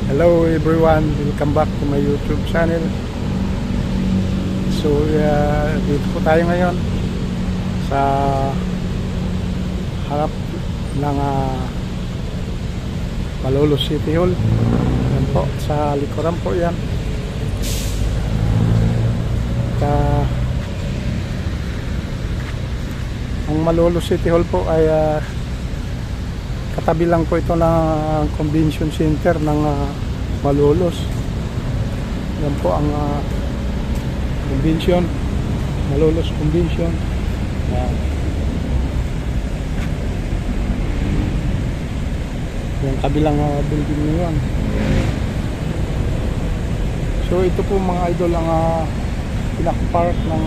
Hello everyone, welcome back to my YouTube channel. So dito po tayo ngayon sa harap ng Malolos City Hall. Yan po, sa likuran po yan. At, ang Malolos City Hall po ay katabi lang po ito ng convention center ng Malolos. Yan po ang convention, Malolos Convention. Yan. Yung kabilang building na yun. So ito po mga idol ang pinaka-park ng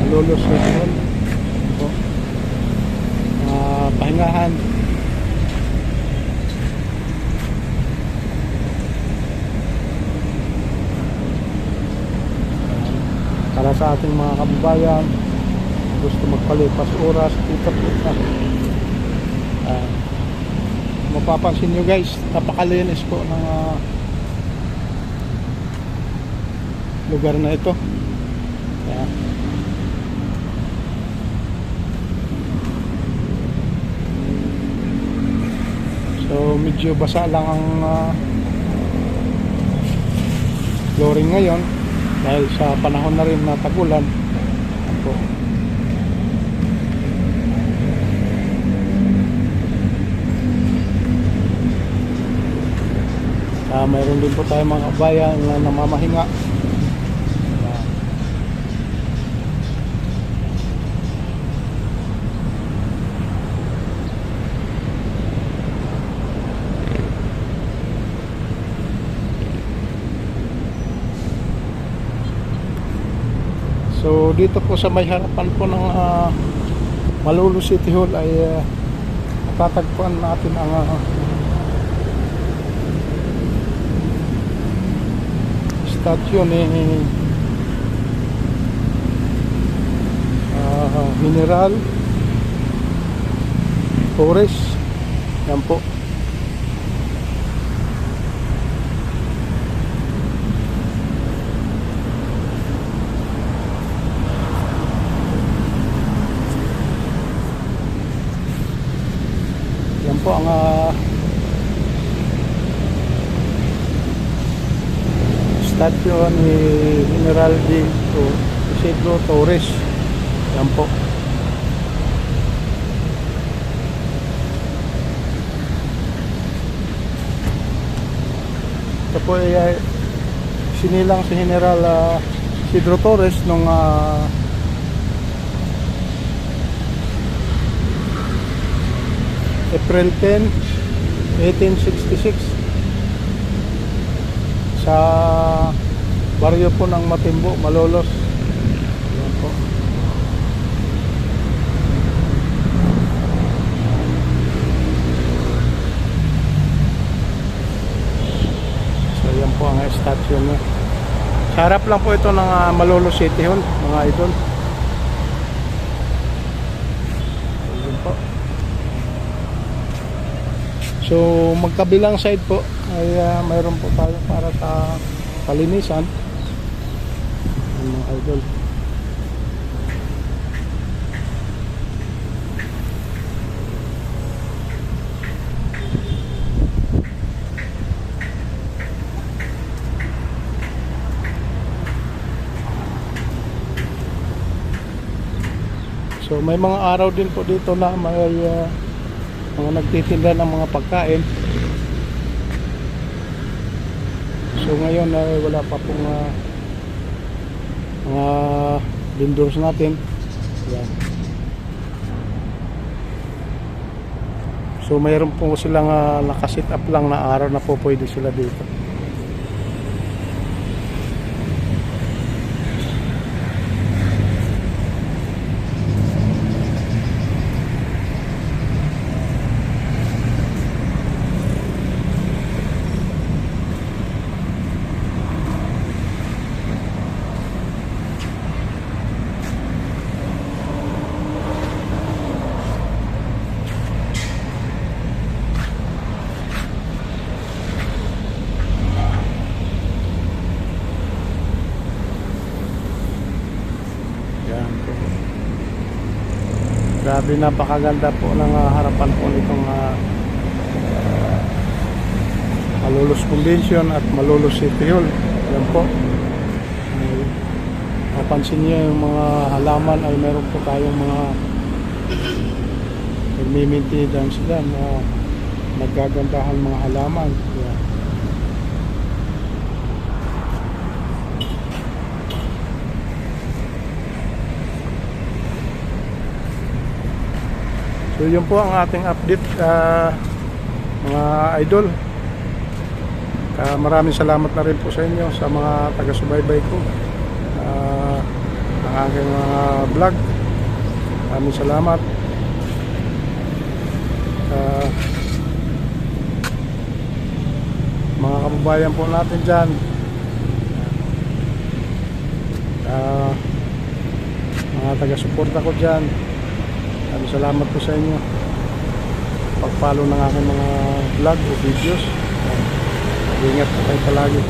Malolos City Hall. Ito. Pahingahan. Para sa ating mga kababayan gusto magpalipas oras dito po na mapapansin nyo guys, napakalinis po ng lugar na ito. So medyo basa lang ang flooring ngayon dahil sa panahon na rin na tag-ulan. Mayroon din po tayo mga kabayan na namamahinga. So dito po sa may harapan po ng Malolos City Hall ay matatagpuan natin ang statue ni General Torres. Yan po. Yan po ang statue ni General Isidro Torres. Yan po. Ito po ay sinilang si General Isidro Torres nung April 10, 1866 sa baryo po ng Matimbo, Malolos. Yan po. So yan po ang statue niya. Sa harap lang po ito ng Malolos City Hall, mga idol. Yan po. So magkabilang side po ay mayroon po tayo para sa palinisan mga idol. So may mga araw din po dito na may mga nagtitinda ng mga pagkain. So ngayon ay wala pa pong mga vendors natin. Yan. So mayroon po silang nakasit up lang na araw na po pwede sila dito. Grabe, napakaganda po ng harapan po nitong Malolos Convention at Malolos City Hall. Yan po. Mapansin niyo yung mga halaman ay meron po tayong mga nagmi-maintenance dyan na naggagandahan mga halaman. Yan. So yun po ang ating update mga idol. Maraming salamat na rin po sa inyo sa mga taga-subaybay ko ng aking mga vlog. Maraming salamat. Mga kababayan po natin dyan, mga taga-suporta ko dyan, maraming salamat po sa inyo pag-follow ng aking mga vlog o videos. Ingat po kayo palagi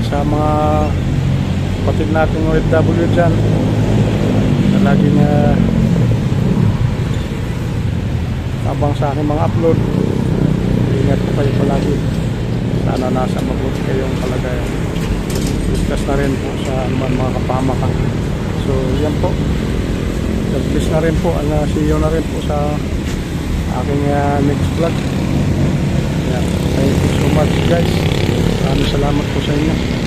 sa mga kapatid natin OFW dyan na laging abang sa aking mga upload. Ingat po kayo palagi, sana nasa mabuti kayong kalagayan, discuss na rin po sa anuman mga kapahamakan. So yan po, God bless na rin po, see you na rin po sa aking next vlog. Thank you so much guys. Maraming salamat po sa inyo.